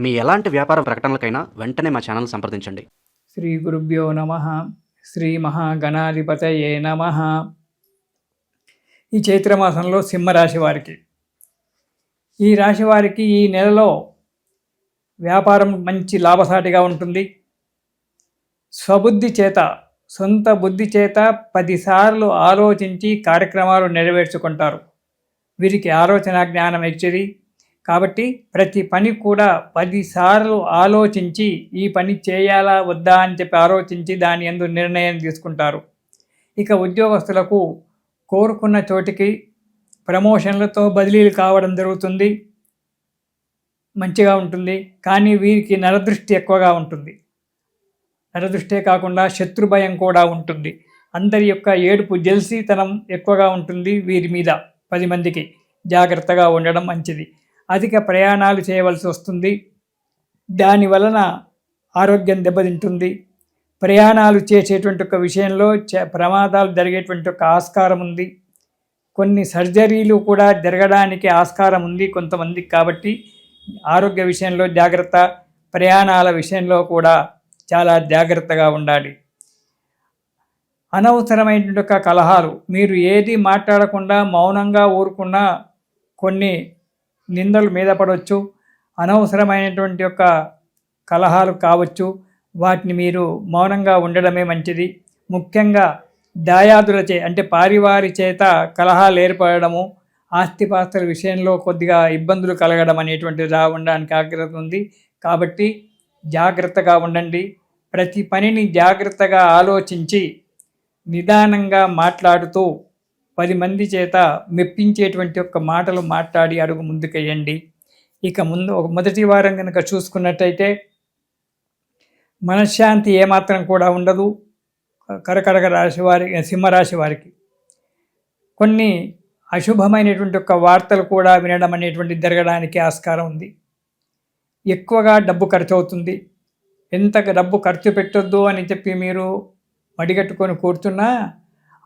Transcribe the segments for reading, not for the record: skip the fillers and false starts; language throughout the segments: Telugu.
మీ ఎలాంటి వ్యాపార ప్రకటనలకైనా వెంటనే మా ఛానల్ సంప్రదించండి. శ్రీ గురుభ్యో నమః. శ్రీ మహాగణాధిపతయే నమః. ఈ చైత్రమాసంలో సింహరాశి వారికి, ఈ రాశి వారికి ఈ నెలలో వ్యాపారం మంచి లాభసాటిగా ఉంటుంది. స్వబుద్ధి చేత, సొంత బుద్ధి చేత 10 సార్లు ఆలోచించి కార్యక్రమాలు నెరవేర్చుకుంటారు. వీరికి ఆలోచన జ్ఞానం ఎక్కువది. కాబట్టి ప్రతి పని కూడా 10 సార్లు ఆలోచించి ఈ పని చేయాలా వద్దా అని చెప్పి ఆలోచించి దాని యందు నిర్ణయం తీసుకుంటారు. ఇక ఉద్యోగస్తులకు కోరుకున్న చోటికి ప్రమోషన్లతో బదిలీలు కావడం జరుగుతుంది. మంచిగా ఉంటుంది. కానీ వీరికి నరదృష్టి ఎక్కువగా ఉంటుంది. నరదృష్టే కాకుండా శత్రుభయం కూడా ఉంటుంది. అందరి యొక్క ఏడుపు, జెల్సీతనం ఎక్కువగా ఉంటుంది వీరి మీద. 10 మందికి జాగ్రత్తగా ఉండడం మంచిది. అధిక ప్రయాణాలు చేయవలసి వస్తుంది. దానివలన ఆరోగ్యం దెబ్బతింటుంది. ప్రయాణాలు చేసేటువంటి ఒక విషయంలో ప్రమాదాలు జరిగేటువంటి ఒక ఆస్కారం ఉంది. కొన్ని సర్జరీలు కూడా జరగడానికి ఆస్కారం ఉంది కొంతమందికి. కాబట్టి ఆరోగ్య విషయంలో జాగ్రత్త, ప్రయాణాల విషయంలో కూడా చాలా జాగ్రత్తగా ఉండాలి. అనవసరమైనటువంటి ఒక కలహాలు, మీరు ఏది మాట్లాడకుండా మౌనంగా ఊరుకున్నా కొన్ని నిందలు మీద పడవచ్చు. అనవసరమైనటువంటి యొక్క కలహాలు కావచ్చు. వాటిని మీరు మౌనంగా ఉండడమే మంచిది. ముఖ్యంగా దాయాదులచే, అంటే పారివారి చేత కలహాలు ఏర్పడము, ఆస్తిపాస్తుల విషయంలో కొద్దిగా ఇబ్బందులు కలగడం అనేటువంటిది ఉండడానికి ఆగ్రహం ఉంది. కాబట్టి జాగ్రత్తగా ఉండండి. ప్రతి పనిని జాగ్రత్తగా ఆలోచించి నిదానంగా మాట్లాడుతూ 10 మంది చేత మెప్పించేటువంటి ఒక మాటలు మాట్లాడి అడుగు ముందుకెయ్యండి. ఇక మొదటి వారం కనుక చూసుకున్నట్టయితే మనశ్శాంతి ఏమాత్రం కూడా ఉండదు. కర్కాటక రాశి వారి, సింహరాశి వారికి కొన్ని అశుభమైనటువంటి ఒక వార్తలు కూడా వినడం అనేటువంటి జరగడానికి ఆస్కారం ఉంది. ఎక్కువగా డబ్బు ఖర్చు అవుతుంది. ఎంత డబ్బు ఖర్చు పెట్టొద్దు అని చెప్పి మీరు మడిగట్టుకొని కూర్చున్నా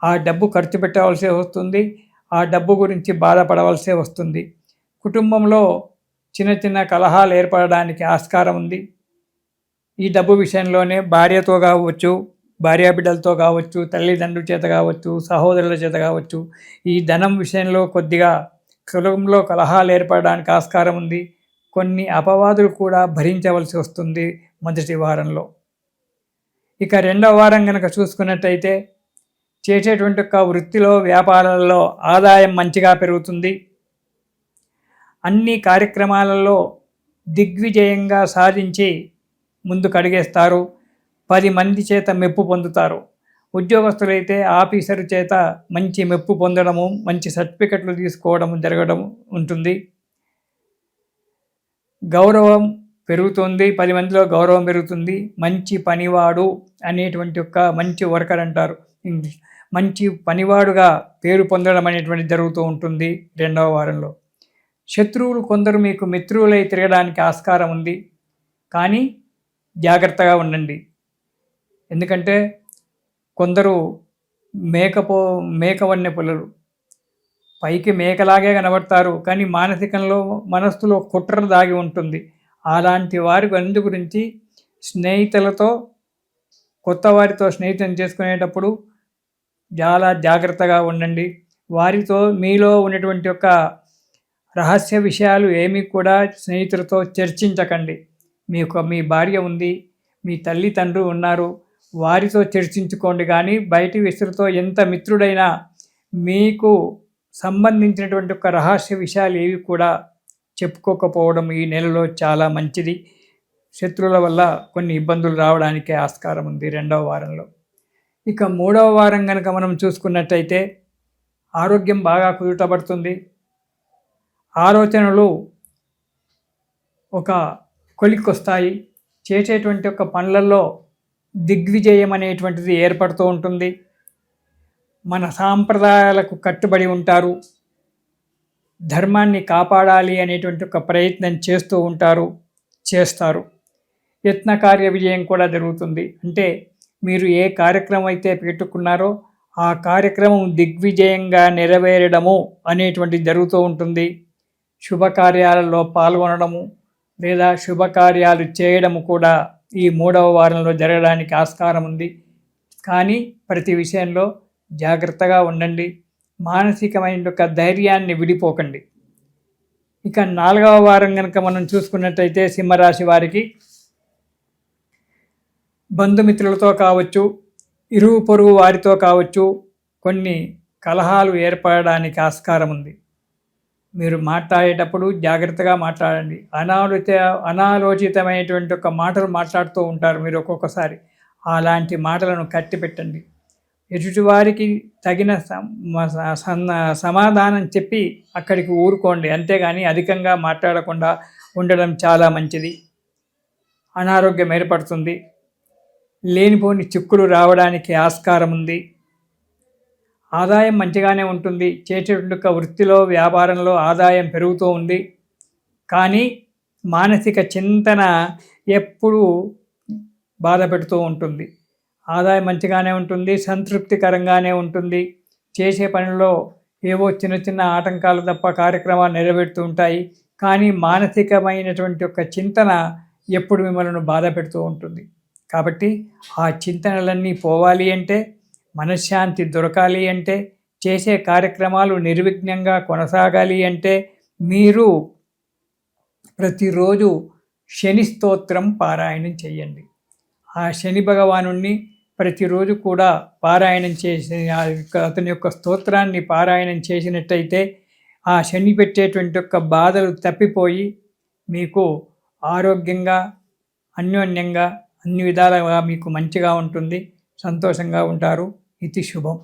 ఆ డబ్బు ఖర్చు పెట్టవలసే వస్తుంది. ఆ డబ్బు గురించి బాధపడవలసే వస్తుంది. కుటుంబంలో చిన్న చిన్న కలహాలు ఏర్పడడానికి ఆస్కారం ఉంది. ఈ డబ్బు విషయంలోనే భార్యతో కావచ్చు, భార్యాబిడ్డలతో కావచ్చు, తల్లిదండ్రుల చేత కావచ్చు, సహోదరుల చేత కావచ్చు, ఈ ధనం విషయంలో కొద్దిగా కులంలో కలహాలు ఏర్పడడానికి ఆస్కారం ఉంది. కొన్ని అపవాదులు కూడా భరించవలసి వస్తుంది మొదటి వారంలో. ఇక రెండవ వారం కనుక చూసుకున్నట్టయితే చేసేటువంటి ఒక వృత్తిలో, వ్యాపారాలలో ఆదాయం మంచిగా పెరుగుతుంది. అన్ని కార్యక్రమాలలో దిగ్విజయంగా సాధించి ముందుకు అడిగేస్తారు. 10 మంది చేత మెప్పు పొందుతారు. ఉద్యోగస్తులైతే ఆఫీసర్ చేత మంచి మెప్పు పొందడము, మంచి సర్టిఫికెట్లు తీసుకోవడం జరగడం ఉంటుంది. గౌరవం పెరుగుతుంది. 10 మందిలో గౌరవం పెరుగుతుంది. మంచి పనివాడు అనేటువంటి ఒక మంచి వర్కర్ అంటారు ఇంగ్లీష్. మంచి పనివాడుగా పేరు పొందడం అనేటువంటి జరుగుతూ ఉంటుంది రెండవ వారంలో. శత్రువులు కొందరు మీకు మిత్రులై తిరగడానికి ఆస్కారం ఉంది. కానీ జాగ్రత్తగా ఉండండి. ఎందుకంటే కొందరు మేకవన్నె పుల్లలు, పైకి మేకలాగే కనబడతారు, కానీ మనస్సులో కుట్ర దాగి ఉంటుంది. అలాంటి వారి అందు గురించి స్నేహితులతో, కొత్త వారితో స్నేహితం చేసుకునేటప్పుడు చాలా జాగ్రత్తగా ఉండండి. వారితో మీలో ఉన్నటువంటి ఒక రహస్య విషయాలు ఏమీ కూడా స్నేహితులతో చర్చించకండి. మీ భార్య ఉంది, మీ తల్లిదండ్రులు ఉన్నారు, వారితో చర్చించుకోండి. కానీ బయటి వ్యక్తులతో ఎంత మిత్రుడైనా మీకు సంబంధించినటువంటి ఒక రహస్య విషయాలు ఏవి కూడా చెప్పుకోకపోవడం ఈ నెలలో చాలా మంచిది. శత్రువుల వల్ల కొన్ని ఇబ్బందులు రావడానికి ఆస్కారం ఉంది రెండవ వారంలో. ఇక మూడవ వారం కనుక మనం చూసుకున్నట్టయితే ఆరోగ్యం బాగా కుదుటపడుతుంది. ఆలోచనలు ఒక కొలిక్కొస్తాయి. చేసేటువంటి ఒక పనులలో దిగ్విజయం అనేటువంటిది ఏర్పడుతూ ఉంటుంది. మన సాంప్రదాయాలకు కట్టుబడి ఉంటారు. ధర్మాన్ని కాపాడాలి అనేటువంటి ఒక ప్రయత్నం చేస్తారు. యత్న కార్య విజయం కూడా జరుగుతుంది. అంటే మీరు ఏ కార్యక్రమం అయితే పెట్టుకున్నారో ఆ కార్యక్రమం దిగ్విజయంగా నెరవేరడము అనేటువంటిది జరుగుతూ ఉంటుంది. శుభకార్యాలలో పాల్గొనడము, లేదా శుభకార్యాలు చేయడము కూడా ఈ 3వ వారంలో జరగడానికి ఆస్కారం ఉంది. కానీ ప్రతి విషయంలో జాగ్రత్తగా ఉండండి. మానసికమైన యొక్క ధైర్యాన్ని విడిపోకండి. ఇక 4వ వారం కనుక మనం చూసుకున్నట్టయితే సింహరాశి వారికి బంధుమిత్రులతో కావచ్చు, ఇరుగు పొరుగు వారితో కావచ్చు, కొన్ని కలహాలు ఏర్పడడానికి ఆస్కారం ఉంది. మీరు మాట్లాడేటప్పుడు జాగ్రత్తగా మాట్లాడండి. అనాలోచితమైనటువంటి ఒక మాటలు మాట్లాడుతూ ఉంటారు మీరు ఒక్కొక్కసారి. అలాంటి మాటలను కట్టిపెట్టండి. ఎదుటివారికి తగిన సమాధానం చెప్పి అక్కడికి ఊరుకోండి. అంతేగాని అధికంగా మాట్లాడకుండా ఉండడం చాలా మంచిది. అనారోగ్యం ఏర్పడుతుంది. లేనిపోని చిక్కులు రావడానికి ఆస్కారం ఉంది. ఆదాయం మంచిగానే ఉంటుంది. చేసేటువంటి వృత్తిలో వ్యాపారంలో ఆదాయం పెరుగుతూ ఉంది. కానీ మానసిక చింతన ఎప్పుడూ బాధ పెడుతూ ఉంటుంది. ఆదాయం మంచిగానే ఉంటుంది, సంతృప్తికరంగానే ఉంటుంది. చేసే పనిలో ఏవో చిన్న చిన్న ఆటంకాలు తప్ప కార్యక్రమాలు నెరవేరుతూ ఉంటాయి. కానీ మానసికమైనటువంటి ఒక చింతన ఎప్పుడు మిమ్మల్ని బాధ పెడుతూ ఉంటుంది. కాబట్టి ఆ చింతనలన్నీ పోవాలి అంటే, మనశ్శాంతి దొరకాలి అంటే, చేసే కార్యక్రమాలు నిర్విఘ్నంగా కొనసాగాలి అంటే మీరు ప్రతిరోజు శని స్తోత్రం పారాయణం చేయండి. ఆ శని భగవానుణ్ణి ప్రతిరోజు కూడా పారాయణం చేసి అతని యొక్క స్తోత్రాన్ని పారాయణం చేసినట్టయితే ఆ శని పెట్టేటువంటి యొక్క బాధలు తప్పిపోయి మీకు ఆరోగ్యంగా, అన్యోన్యంగా, అన్ని విధాలుగా మీకు మంచిగా ఉంటుంది. సంతోషంగా ఉంటారు. ఇది శుభం.